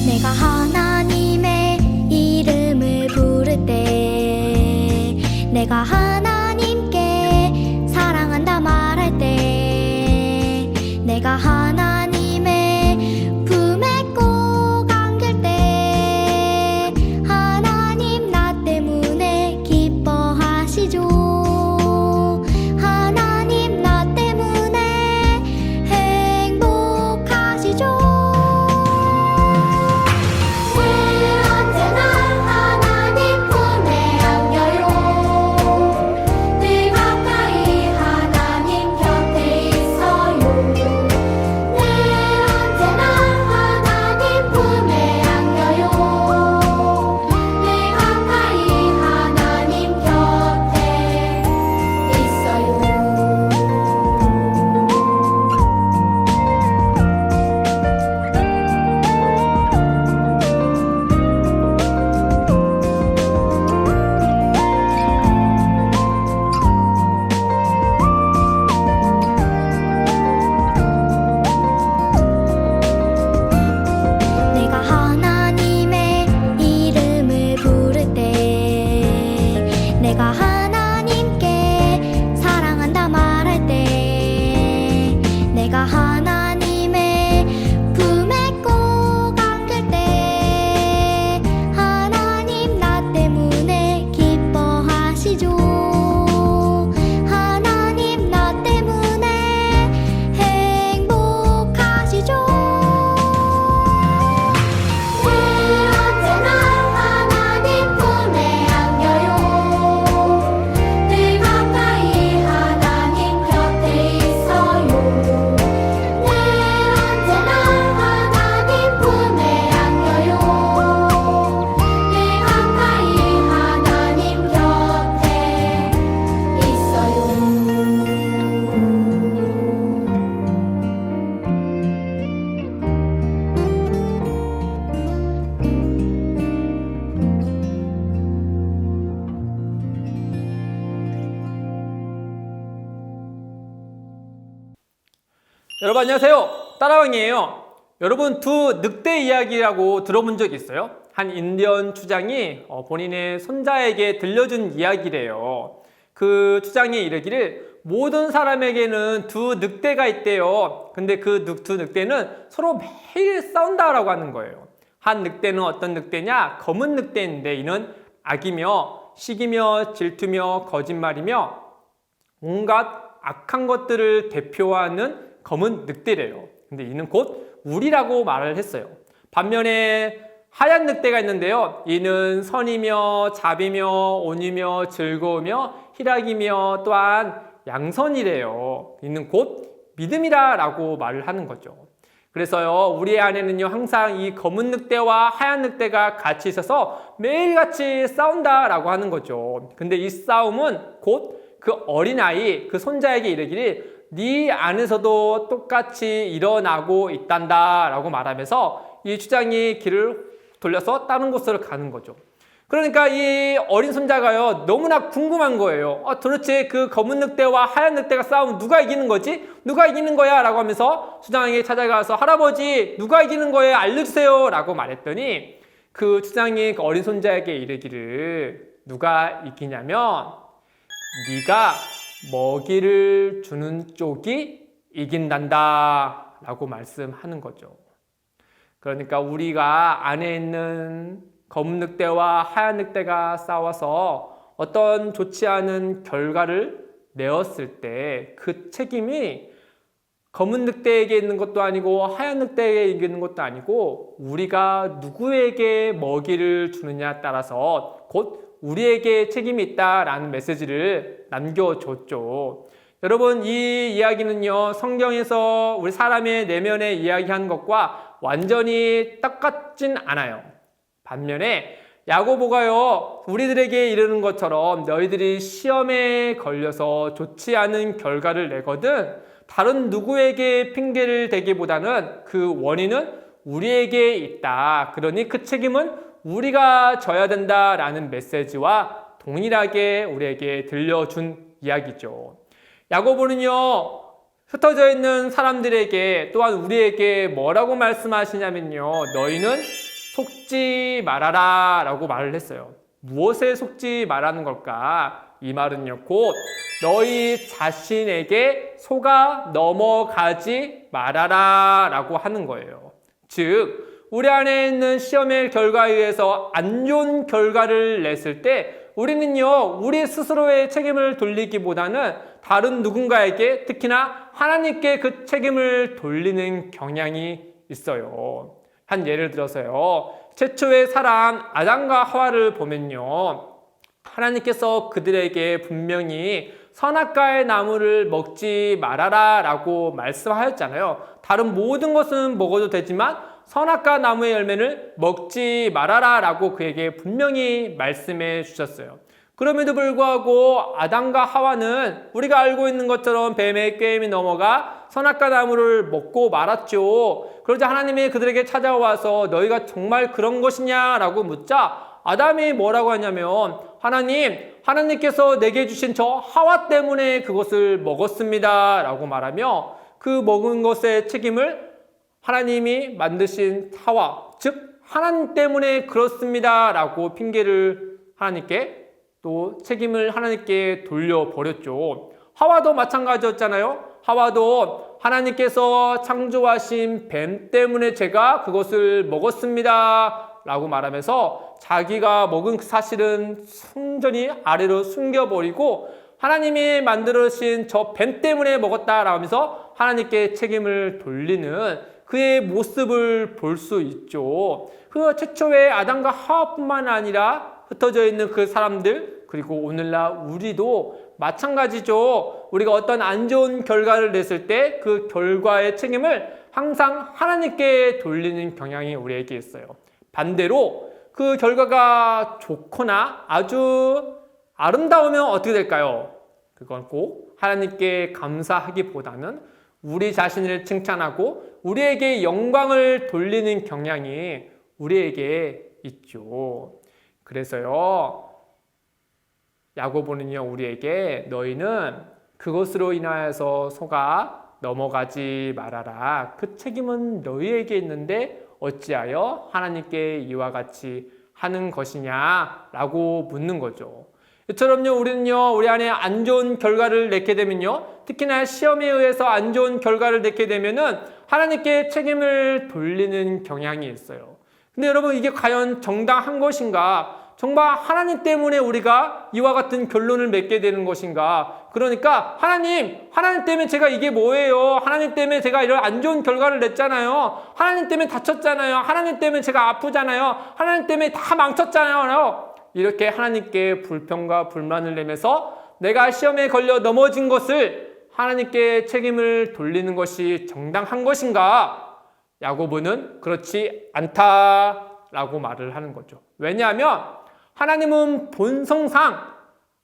내가 하나님의 이름을 부를 때, 내가 하나님께 사랑한다 말할 때, 내가 하나님의 품에 꼭 안길 때, 하나님 나 때문에 기뻐하시죠. 하나님 나 때문에 행복하시죠. 내가 하나님께 사랑한다 말할 때, 내가 하나님의 품에 꼭 안길 때, 하나님 나 때문에 기뻐하시죠. 하나님 나 때문에 행복하시죠. 여러분 안녕하세요. 따라왕이에요. 여러분 두 늑대 이야기라고 들어본 적 있어요? 한 인디언 추장이 본인의 손자에게 들려준 이야기래요. 그 추장이 이르기를 모든 사람에게는 두 늑대가 있대요. 근데 그 두 늑대는 서로 매일 싸운다라고 하는 거예요. 한 늑대는 어떤 늑대냐? 검은 늑대인데 이는 악이며 시기며 질투며 거짓말이며 온갖 악한 것들을 대표하는 검은 늑대래요. 근데 이는 곧 우리라고 말을 했어요. 반면에 하얀 늑대가 있는데요. 이는 선이며 자비며 온유며 즐거우며 희락이며 또한 양선이래요. 이는 곧 믿음이라고 말을 하는 거죠. 그래서요, 우리 안에는요, 항상 이 검은 늑대와 하얀 늑대가 같이 있어서 매일같이 싸운다라고 하는 거죠. 근데 이 싸움은 곧 그 어린아이, 그 손자에게 이르기를 네 안에서도 똑같이 일어나고 있단다 라고 말하면서 이 추장이 길을 돌려서 다른 곳으로 가는 거죠. 그러니까 이 어린 손자가요, 너무나 궁금한 거예요. 도대체 그 검은 늑대와 하얀 늑대가 싸우면 누가 이기는 거지? 누가 이기는 거야? 라고 하면서 추장에게 찾아가서 할아버지 누가 이기는 거예요? 알려주세요 라고 말했더니 그 추장이 그 어린 손자에게 이르기를 누가 이기냐면 네가 먹이를 주는 쪽이 이긴단다 라고 말씀하는 거죠. 그러니까 우리가 안에 있는 검은 늑대와 하얀 늑대가 싸워서 어떤 좋지 않은 결과를 내었을 때 그 책임이 검은 늑대에게 있는 것도 아니고 하얀 늑대에게 있는 것도 아니고 우리가 누구에게 먹이를 주느냐에 따라서 곧 우리에게 책임이 있다라는 메시지를 남겨줬죠. 여러분 이 이야기는요, 성경에서 우리 사람의 내면에 이야기한 것과 완전히 똑같진 않아요. 반면에 야고보가요, 우리들에게 이르는 것처럼 너희들이 시험에 걸려서 좋지 않은 결과를 내거든 다른 누구에게 핑계를 대기보다는 그 원인은 우리에게 있다. 그러니 그 책임은 우리가 져야 된다라는 메시지와 동일하게 우리에게 들려준 이야기죠. 야고보는요, 흩어져 있는 사람들에게 또한 우리에게 뭐라고 말씀하시냐면요, 너희는 속지 말아라 라고 말을 했어요. 무엇에 속지 말하는 걸까? 이 말은요, 곧 너희 자신에게 속아 넘어가지 말아라 라고 하는 거예요. 즉, 우리 안에 있는 시험의 결과에 의해서 안 좋은 결과를 냈을 때 우리는요, 우리 스스로의 책임을 돌리기보다는 다른 누군가에게, 특히나 하나님께 그 책임을 돌리는 경향이 있어요. 한 예를 들어서요, 최초의 사람 아담과 하와를 보면요, 하나님께서 그들에게 분명히 선악과의 나무를 먹지 말아라 라고 말씀하였잖아요. 다른 모든 것은 먹어도 되지만 선악과 나무의 열매를 먹지 말아라 라고 그에게 분명히 말씀해 주셨어요. 그럼에도 불구하고 아담과 하와는 우리가 알고 있는 것처럼 뱀의 꾀임이 넘어가 선악과 나무를 먹고 말았죠. 그러자 하나님이 그들에게 찾아와서 너희가 정말 그런 것이냐 라고 묻자 아담이 뭐라고 하냐면 하나님께서 내게 주신 저 하와 때문에 그것을 먹었습니다 라고 말하며 그 먹은 것의 책임을 하나님이 만드신 하와, 즉 하나님 때문에 그렇습니다 라고 핑계를 하나님께 또 책임을 하나님께 돌려버렸죠. 하와도 마찬가지였잖아요. 하와도 하나님께서 창조하신 뱀 때문에 제가 그것을 먹었습니다 라고 말하면서 자기가 먹은 그 사실은 순전히 아래로 숨겨버리고 하나님이 만들어주신 저 뱀 때문에 먹었다라고 하면서 하나님께 책임을 돌리는 그의 모습을 볼 수 있죠. 그 최초의 아담과 하와뿐만 아니라 흩어져 있는 그 사람들, 그리고 오늘날 우리도 마찬가지죠. 우리가 어떤 안 좋은 결과를 냈을 때 그 결과의 책임을 항상 하나님께 돌리는 경향이 우리에게 있어요. 반대로 그 결과가 좋거나 아주 아름다우면 어떻게 될까요? 그건 꼭 하나님께 감사하기보다는 우리 자신을 칭찬하고 우리에게 영광을 돌리는 경향이 우리에게 있죠. 그래서요, 야고보는요, 우리에게 너희는 그것으로 인하여서 속아 넘어가지 말아라. 그 책임은 너희에게 있는데 어찌하여 하나님께 이와 같이 하는 것이냐라고 묻는 거죠. 이처럼요, 우리는요, 우리 안에 안 좋은 결과를 맺게 되면요, 특히나 시험에 의해서 안 좋은 결과를 맺게 되면은 하나님께 책임을 돌리는 경향이 있어요. 근데 여러분, 이게 과연 정당한 것인가? 정말 하나님 때문에 우리가 이와 같은 결론을 맺게 되는 것인가? 그러니까 하나님 때문에 제가 이게 뭐예요? 하나님 때문에 제가 이런 안 좋은 결과를 냈잖아요. 하나님 때문에 다쳤잖아요. 하나님 때문에 제가 아프잖아요. 하나님 때문에 다 망쳤잖아요. 이렇게 하나님께 불평과 불만을 내면서 내가 시험에 걸려 넘어진 것을 하나님께 책임을 돌리는 것이 정당한 것인가? 야고보는 그렇지 않다라고 말을 하는 거죠. 왜냐하면 하나님은 본성상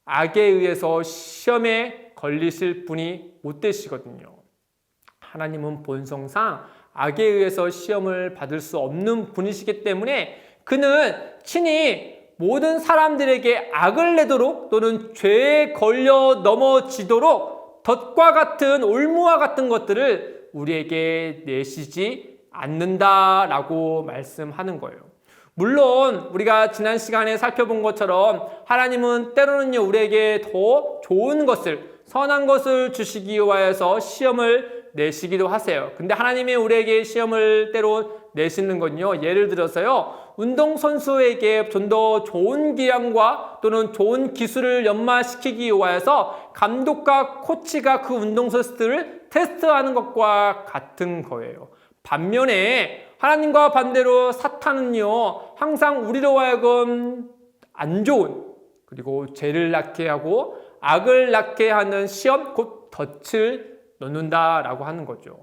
악에 의해서 시험에 걸리실 분이 못 되시거든요. 하나님은 본성상 악에 의해서 시험을 받을 수 없는 분이시기 때문에 그는 친히 모든 사람들에게 악을 내도록 또는 죄에 걸려 넘어지도록 덫과 같은 올무와 같은 것들을 우리에게 내시지 않는다라고 말씀하는 거예요. 물론 우리가 지난 시간에 살펴본 것처럼 하나님은 때로는요, 우리에게 더 좋은 것을, 선한 것을 주시기 위하여서 시험을 내시기도 하세요. 근데 하나님이 우리에게 시험을 때로 내시는 건요, 예를 들어서요, 운동선수에게 좀 더 좋은 기량과 또는 좋은 기술을 연마시키기 위하여서 감독과 코치가 그 운동선수들을 테스트하는 것과 같은 거예요. 반면에 하나님과 반대로 사탄은요, 항상 우리로 하여금 안 좋은, 그리고 죄를 낳게 하고 악을 낳게 하는 시험, 곧 덫을 넣는다라고 하는 거죠.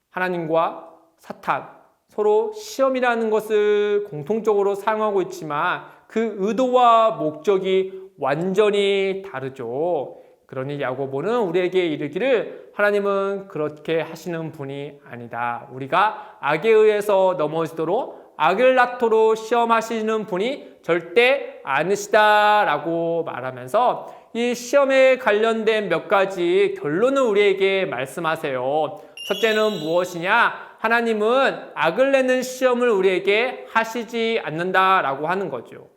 하나님과 사탄, 서로 시험이라는 것을 공통적으로 사용하고 있지만 그 의도와 목적이 완전히 다르죠. 그러니 야고보는 우리에게 이르기를 하나님은 그렇게 하시는 분이 아니다. 우리가 악에 의해서 넘어지도록 악을 낳도록 시험하시는 분이 절대 아니시다라고 말하면서 이 시험에 관련된 몇 가지 결론을 우리에게 말씀하세요. 첫째는 무엇이냐? 하나님은 악을 내는 시험을 우리에게 하시지 않는다라고 하는 거죠.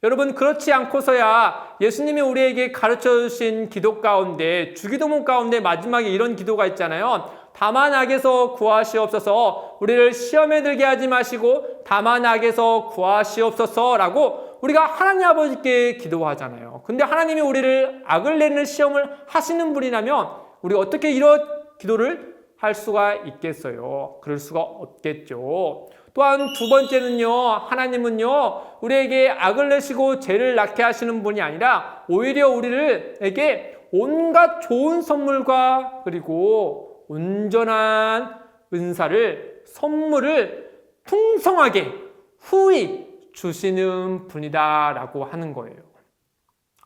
여러분, 그렇지 않고서야 예수님이 우리에게 가르쳐 주신 기도 가운데, 주기도문 가운데 마지막에 이런 기도가 있잖아요. 다만 악에서 구하시옵소서, 우리를 시험에 들게 하지 마시고 다만 악에서 구하시옵소서라고 우리가 하나님 아버지께 기도하잖아요. 근데 하나님이 우리를 악을 내는 시험을 하시는 분이라면 우리가 어떻게 이런 기도를 할 수가 있겠어요? 그럴 수가 없겠죠. 또한 두 번째는요, 하나님은요, 우리에게 악을 내시고 죄를 낳게 하시는 분이 아니라 오히려 우리에게 온갖 좋은 선물과 그리고 온전한 은사를, 선물을 풍성하게 후히 주시는 분이다라고 하는 거예요.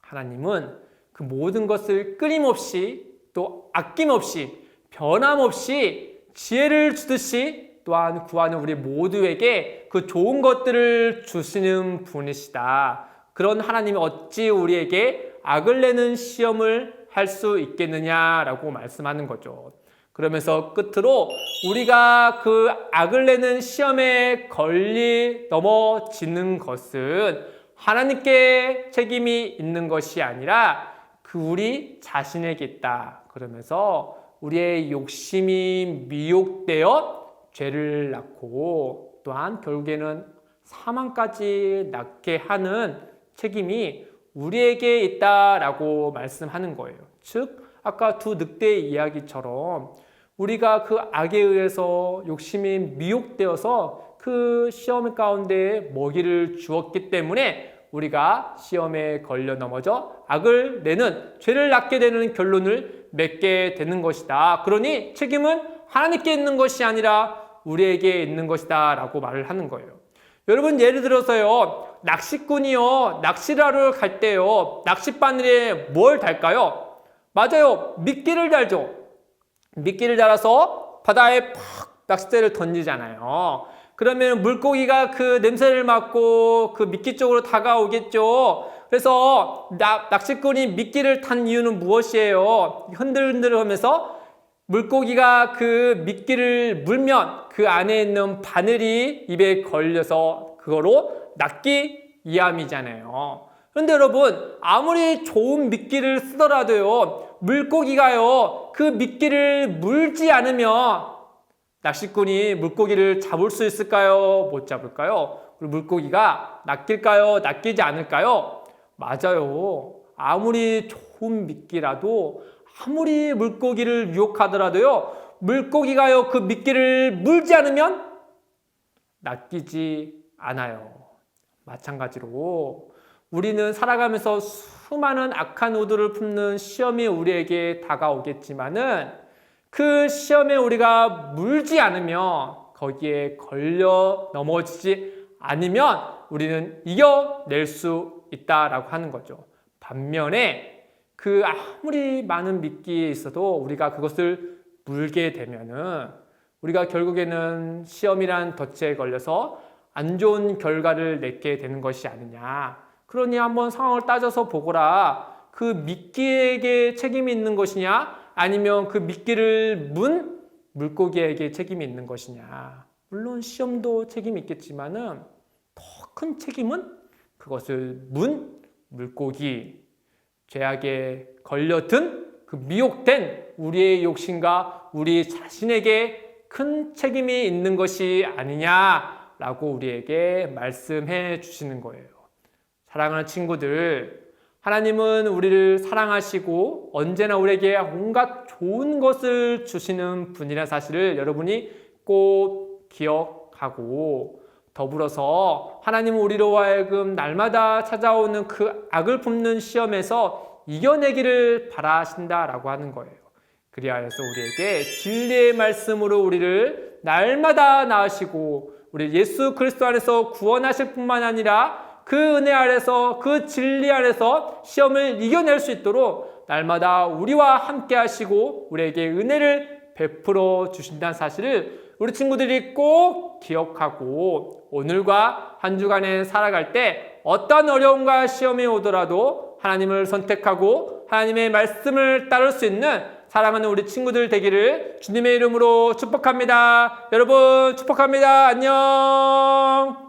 하나님은 그 모든 것을 끊임없이 또 아낌없이 변함없이 지혜를 주듯이 또한 구하는 우리 모두에게 그 좋은 것들을 주시는 분이시다. 그런 하나님이 어찌 우리에게 악을 내는 시험을 할 수 있겠느냐라고 말씀하는 거죠. 그러면서 끝으로 우리가 그 악을 내는 시험에 넘어지는 것은 하나님께 책임이 있는 것이 아니라 그 우리 자신에게 있다. 그러면서 우리의 욕심이 미혹되어 죄를 낳고 또한 결국에는 사망까지 낳게 하는 책임이 우리에게 있다라고 말씀하는 거예요. 즉 아까 두 늑대의 이야기처럼 우리가 그 악에 의해서 욕심이 미혹되어서 그 시험 가운데 먹이를 주었기 때문에 우리가 시험에 걸려 넘어져 악을 내는 죄를 낳게 되는 결론을 맺게 되는 것이다. 그러니 책임은 하나님께 있는 것이 아니라 우리에게 있는 것이다 라고 말을 하는 거예요. 여러분, 예를 들어서요, 낚시꾼이요, 낚시를 하러 갈 때요, 낚싯바늘에 뭘 달까요? 맞아요, 미끼를 달죠. 미끼를 달아서 바다에 팍 낚싯대를 던지잖아요. 그러면 물고기가 그 냄새를 맡고 그 미끼 쪽으로 다가오겠죠. 그래서 낚시꾼이 미끼를 탄 이유는 무엇이에요? 흔들흔들 하면서 물고기가 그 미끼를 물면 그 안에 있는 바늘이 입에 걸려서 그거로 낚기 위함이잖아요. 그런데 여러분, 아무리 좋은 미끼를 쓰더라도요, 물고기가요, 그 미끼를 물지 않으면 낚시꾼이 물고기를 잡을 수 있을까요? 못 잡을까요? 그리고 물고기가 낚일까요? 낚이지 않을까요? 맞아요. 아무리 좋은 미끼라도, 아무리 물고기를 유혹하더라도요, 물고기가요, 그 미끼를 물지 않으면 낚이지 않아요. 마찬가지로 우리는 살아가면서 수많은 악한 의도를 품는 시험이 우리에게 다가오겠지만은 그 시험에 우리가 물지 않으면, 거기에 걸려 넘어지지 않으면 우리는 이겨낼 수 있다라고 하는 거죠. 반면에 그 아무리 많은 미끼에 있어도 우리가 그것을 물게 되면은 우리가 결국에는 시험이란 덫에 걸려서 안 좋은 결과를 맺게 되는 것이 아니냐. 그러니 한번 상황을 따져서 보거라. 그 미끼에게 책임이 있는 것이냐, 아니면 그 미끼를 문 물고기에게 책임이 있는 것이냐. 물론 시험도 책임이 있겠지만은 더 큰 책임은 그것을 문 물고기, 죄악에 걸려든 그 미혹된 우리의 욕심과 우리 자신에게 큰 책임이 있는 것이 아니냐라고 우리에게 말씀해 주시는 거예요. 사랑하는 친구들, 하나님은 우리를 사랑하시고 언제나 우리에게 온갖 좋은 것을 주시는 분이라는 사실을 여러분이 꼭 기억하고, 더불어서 하나님은 우리로 하여금 날마다 찾아오는 그 악을 품는 시험에서 이겨내기를 바라신다라고 하는 거예요. 그리하여서 우리에게 진리의 말씀으로 우리를 날마다 낳으시고 우리 예수 그리스도 안에서 구원하실 뿐만 아니라 그 은혜 아래서, 그 진리 아래서 시험을 이겨낼 수 있도록 날마다 우리와 함께 하시고 우리에게 은혜를 베풀어 주신다는 사실을 우리 친구들이 꼭 기억하고 오늘과 한 주간에 살아갈 때 어떤 어려움과 시험이 오더라도 하나님을 선택하고 하나님의 말씀을 따를 수 있는 사랑하는 우리 친구들 되기를 주님의 이름으로 축복합니다. 여러분 축복합니다. 안녕.